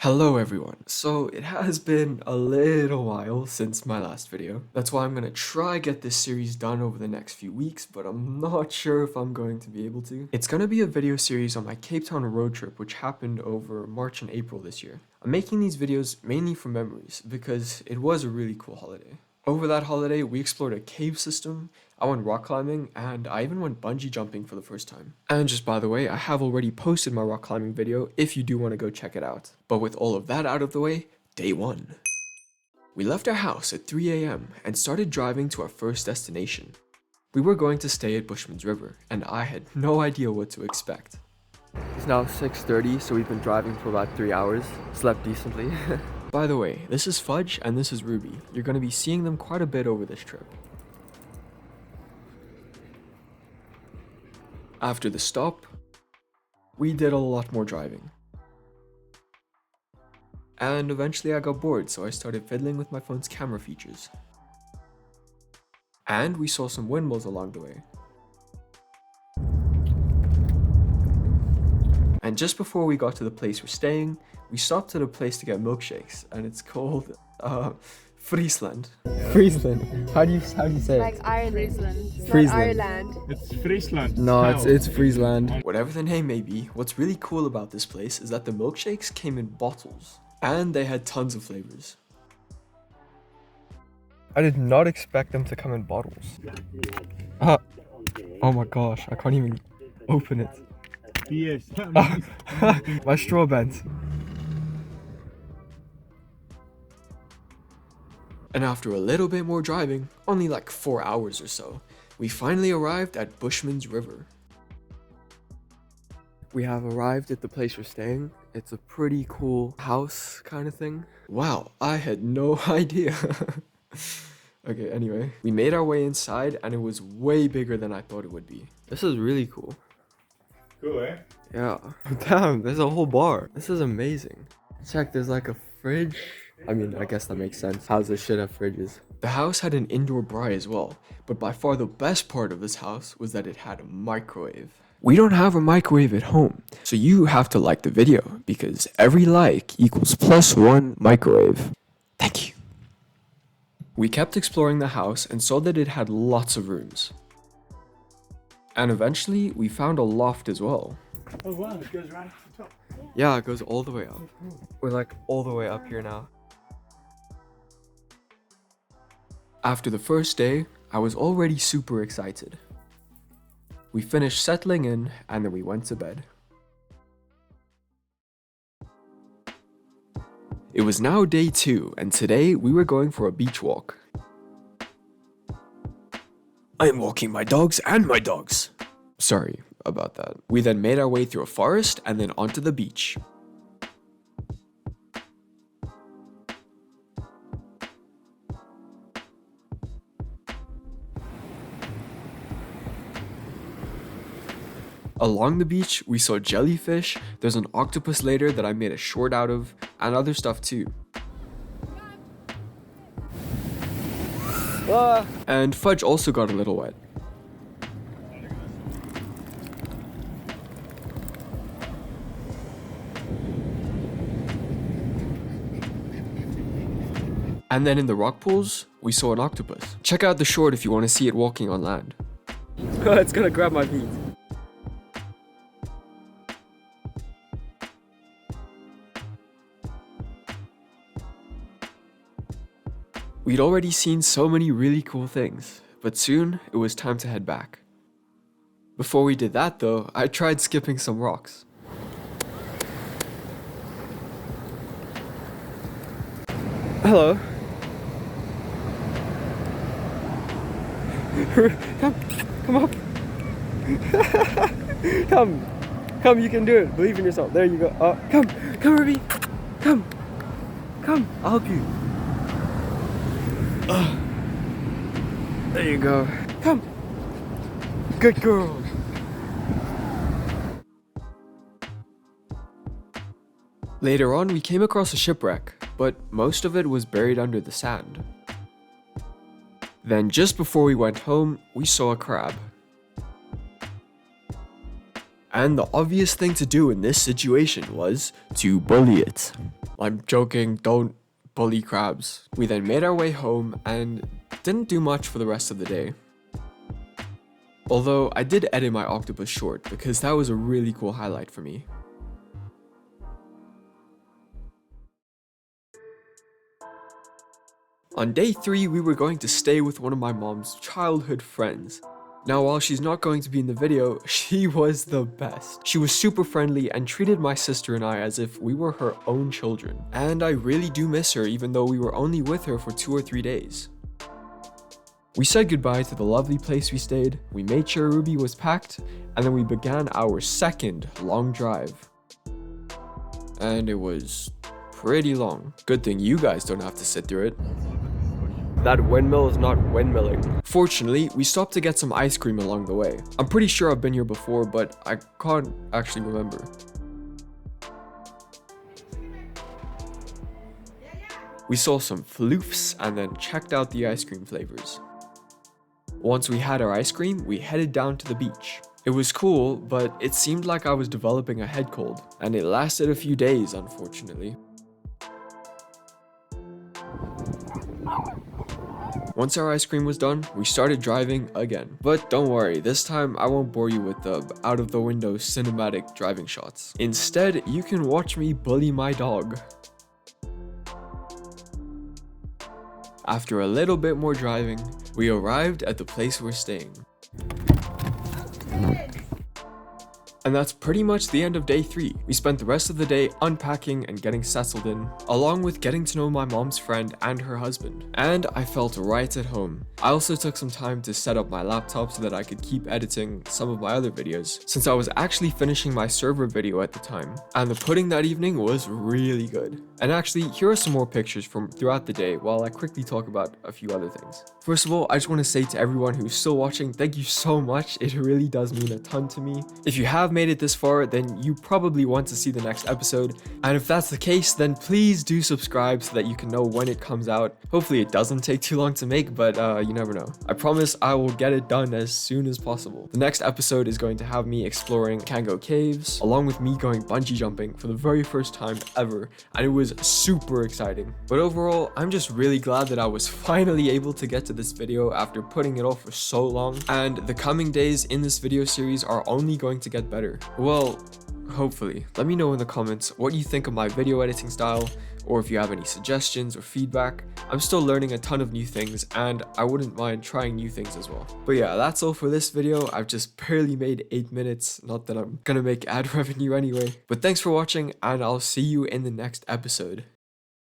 Hello everyone. So it has been a little while since my last video. That's why I'm gonna try get this series done over the next few weeks, but I'm not sure if I'm going to be able to. It's gonna be a video series on my Cape Town road trip, which happened over March and April this year. I'm making these videos mainly for memories because it was a really cool holiday. Over that holiday, we explored a cave system, I went rock climbing, and I even went bungee jumping for the first time. And just by the way, I have already posted my rock climbing video if you do want to go check it out. But with all of that out of the way, day one. We left our house at 3 a.m. and started driving to our first destination. We were going to stay at Bushman's River, and I had no idea what to expect. It's now 6:30, so we've been driving for about 3 hours. Slept decently. By the way, this is Fudge and this is Ruby. You're going to be seeing them quite a bit over this trip. After the stop, we did a lot more driving. And eventually I got bored, so I started fiddling with my phone's camera features. And we saw some windmills along the way. And just before we got to the place we're staying, we stopped at a place to get milkshakes, and it's called Friesland. Friesland. How do you say it? Like Ireland. Friesland. Not Ireland. It's Friesland. No, it's Friesland. Whatever the name may be, what's really cool about this place is that the milkshakes came in bottles, and they had tons of flavors. I did not expect them to come in bottles. Oh my gosh, I can't even open it. Yes. My straw bent. And after a little bit more driving, only like 4 hours or so, we finally arrived at Bushman's River. We have arrived at the place we're staying. It's a pretty cool house kind of thing. Wow, I had no idea. Okay, anyway, we made our way inside and it was way bigger than I thought it would be. This is really cool. Cool, eh? Yeah. Damn, there's a whole bar. This is amazing. Check, there's like a fridge. I mean, I guess that makes sense. How's this shit have fridges? The house had an indoor braai as well, but by far the best part of this house was that it had a microwave. We don't have a microwave at home, so you have to like the video because every like equals +1 microwave. Thank you. We kept exploring the house and saw that it had lots of rooms. And eventually, we found a loft as well. Oh wow, it goes right to the top. Yeah, it goes all the way up. We're like all the way up here now. After the first day, I was already super excited. We finished settling in and then we went to bed. It was now day 2 and today we were going for a beach walk. I am walking my dogs and my dogs. Sorry about that. We then made our way through a forest and then onto the beach. Along the beach, we saw jellyfish, there's an octopus later that I made a short out of, and other stuff too. And Fudge also got a little wet. And then in the rock pools, we saw an octopus. Check out the short if you want to see it walking on land. It's gonna grab my feet. We'd already seen so many really cool things, but soon it was time to head back. Before we did that though, I tried skipping some rocks. Hello. Come up. Come, you can do it. Believe in yourself. There you go. Come, Ruby. Come, I'll help you. There you go. Come. Good girl. Later on, we came across a shipwreck, but most of it was buried under the sand. Then just before we went home, we saw a crab. And the obvious thing to do in this situation was to bully it. I'm joking, don't bully crabs. We then made our way home and didn't do much for the rest of the day. Although I did edit my octopus short because that was a really cool highlight for me. On day 3, we were going to stay with one of my mom's childhood friends. Now, while she's not going to be in the video, she was the best. She was super friendly and treated my sister and I as if we were her own children. And I really do miss her, even though we were only with her for 2 or 3 days. We said goodbye to the lovely place we stayed, we made sure Ruby was packed, and then we began our second long drive. And it was pretty long. Good thing you guys don't have to sit through it. That windmill is not windmilling. Fortunately, we stopped to get some ice cream along the way. I'm pretty sure I've been here before, but I can't actually remember. We saw some floofs and then checked out the ice cream flavors. Once we had our ice cream, we headed down to the beach. It was cool, but it seemed like I was developing a head cold, and it lasted a few days, unfortunately. Once our ice cream was done, we started driving again. But don't worry, this time I won't bore you with the out of the window cinematic driving shots. Instead, you can watch me bully my dog. After a little bit more driving, we arrived at the place we're staying. And that's pretty much the end of day 3. We spent the rest of the day unpacking and getting settled in, along with getting to know my mom's friend and her husband. And I felt right at home. I also took some time to set up my laptop so that I could keep editing some of my other videos, since I was actually finishing my server video at the time. And the pudding that evening was really good. And actually, here are some more pictures from throughout the day while I quickly talk about a few other things. First of all, I just want to say to everyone who's still watching, thank you so much. It really does mean a ton to me. If you have made it this far, then you probably want to see the next episode. And if that's the case, then please do subscribe so that you can know when it comes out. Hopefully it doesn't take too long to make, but you never know. I promise I will get it done as soon as possible. The next episode is going to have me exploring Kango Caves, along with me going bungee jumping for the very first time ever, and it was super exciting. But overall, I'm just really glad that I was finally able to get to this video after putting it off for so long, and the coming days in this video series are only going to get better. Well, hopefully. Let me know in the comments what you think of my video editing style, or if you have any suggestions or feedback. I'm still learning a ton of new things, and I wouldn't mind trying new things as well. But yeah, that's all for this video. I've just barely made 8 minutes, not that I'm gonna make ad revenue anyway. But thanks for watching, and I'll see you in the next episode.